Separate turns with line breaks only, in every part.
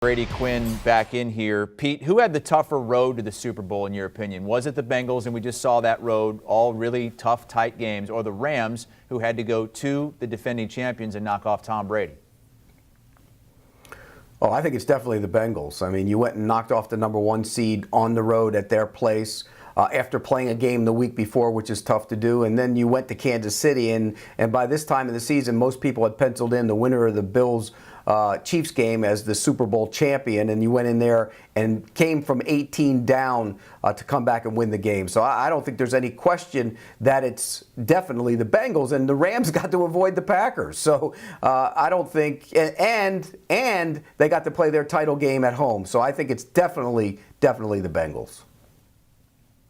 Brady, Quinn back in here. Pete, who had the tougher road to the Super Bowl in your opinion? Was it the Bengals, and we just saw that road, all really tough, tight games, or the Rams, who had to go to the defending champions and knock off Tom Brady?
Oh, I think it's definitely the Bengals. I mean, you went and knocked off the #1 seed on the road at their place after playing a game the week before, which is tough to do, and then you went to Kansas City, and by this time in the season, most people had penciled in the winner of the Bills Chiefs game as the Super Bowl champion, and you went in there and came from 18 down to come back and win the game. So I don't think there's any question that it's definitely the Bengals, and the Rams got to avoid the Packers. So I don't think, and they got to play their title game at home. So I think it's definitely the Bengals.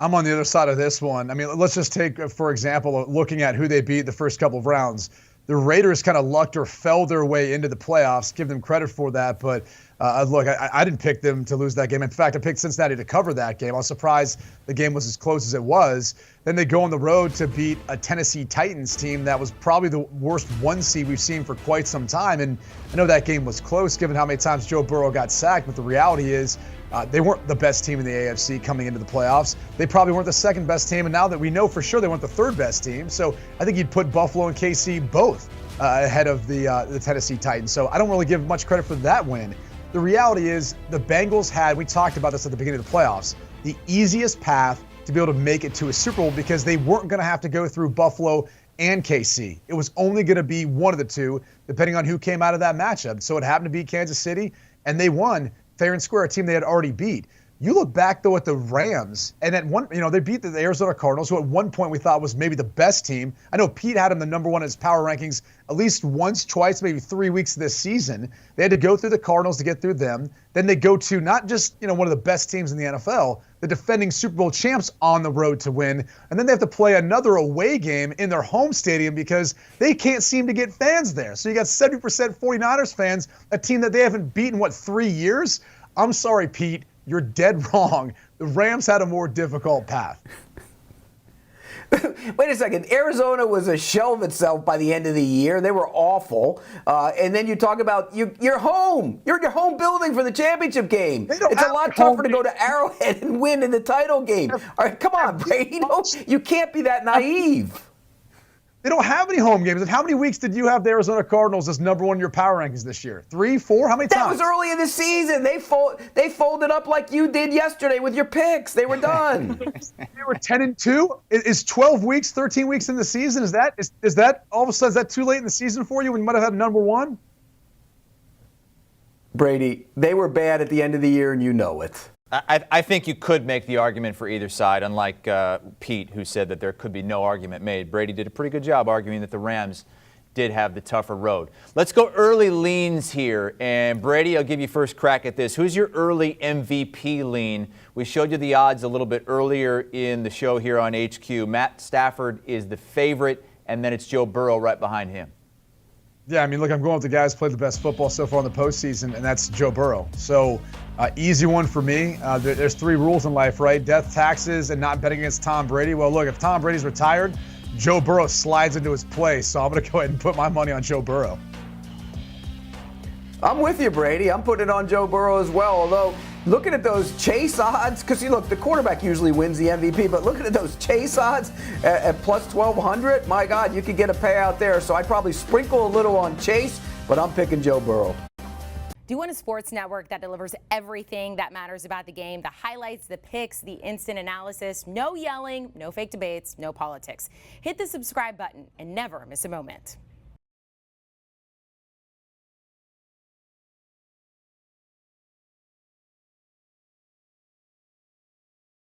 I'm on the other side of this one. I mean, let's just take, for example, looking at who they beat the first couple of rounds. The Raiders kind of lucked or fell their way into the playoffs. Give them credit for that. But look, I didn't pick them to lose that game. In fact, I picked Cincinnati to cover that game. I was surprised the game was as close as it was. Then they go on the road to beat a Tennessee Titans team that was probably the worst 1 seed we've seen for quite some time. And I know that game was close given how many times Joe Burrow got sacked. But the reality is they weren't the best team in the AFC coming into the playoffs. They probably weren't the second best team. And now that we know for sure they weren't the third best team. So I think you'd put Buffalo and KC both ahead of the Tennessee Titans. So I don't really give much credit for that win. The reality is the Bengals had, we talked about this at the beginning of the playoffs, the easiest path to be able to make it to a Super Bowl because they weren't going to have to go through Buffalo and KC. It was only going to be one of the two, depending on who came out of that matchup. So it happened to be Kansas City, and they won fair and square, a team they had already beat. You look back, though, at the Rams, and at one, they beat the Arizona Cardinals, who at one point we thought was maybe the best team. I know Pete had them the #1 in his power rankings at least once, twice, maybe 3 weeks this season. They had to go through the Cardinals to get through them. Then they go to not just, one of the best teams in the NFL, the defending Super Bowl champs on the road to win. And then they have to play another away game in their home stadium because they can't seem to get fans there. So you got 70% 49ers fans, a team that they haven't beaten, 3 years? I'm sorry, Pete. You're dead wrong. The Rams had a more difficult path.
Wait a second. Arizona was a shell of itself by the end of the year. They were awful. And then you talk about you're home. You're in your home building for the championship game. It's a lot tougher to go to Arrowhead and win in the title game. All right, come on, Brady. No, you can't be that naive.
They don't have any home games. And how many weeks did you have the Arizona Cardinals as #1 in your power rankings this year? 3, 4? How many times?
That was early in the season. They folded up like you did yesterday with your picks. They were done.
They were 10-2. Is 12 weeks, 13 weeks in the season? Is that all of a sudden, is that too late in the season for you when you might have had #1?
Brady, they were bad at the end of the year, and you know it.
I think you could make the argument for either side, unlike Pete, who said that there could be no argument made. Brady did a pretty good job arguing that the Rams did have the tougher road. Let's go early leans here. And Brady, I'll give you first crack at this. Who's your early MVP lean? We showed you the odds a little bit earlier in the show here on HQ. Matt Stafford is the favorite, and then it's Joe Burrow right behind him.
Yeah, I mean, look, I'm going with the guys who played the best football so far in the postseason, and that's Joe Burrow. So, easy one for me. There's 3 rules in life, right? Death, taxes, and not betting against Tom Brady. Well, look, if Tom Brady's retired, Joe Burrow slides into his place. So I'm going to go ahead and put my money on Joe Burrow.
I'm with you, Brady. I'm putting it on Joe Burrow as well, although looking at those chase odds, because look, the quarterback usually wins the MVP, but looking at those chase odds at plus 1,200, my God, you could get a payout there. So I'd probably sprinkle a little on Chase, but I'm picking Joe Burrow.
Do you want a sports network that delivers everything that matters about the game? The highlights, the picks, the instant analysis, no yelling, no fake debates, no politics. Hit the subscribe button and never miss a moment.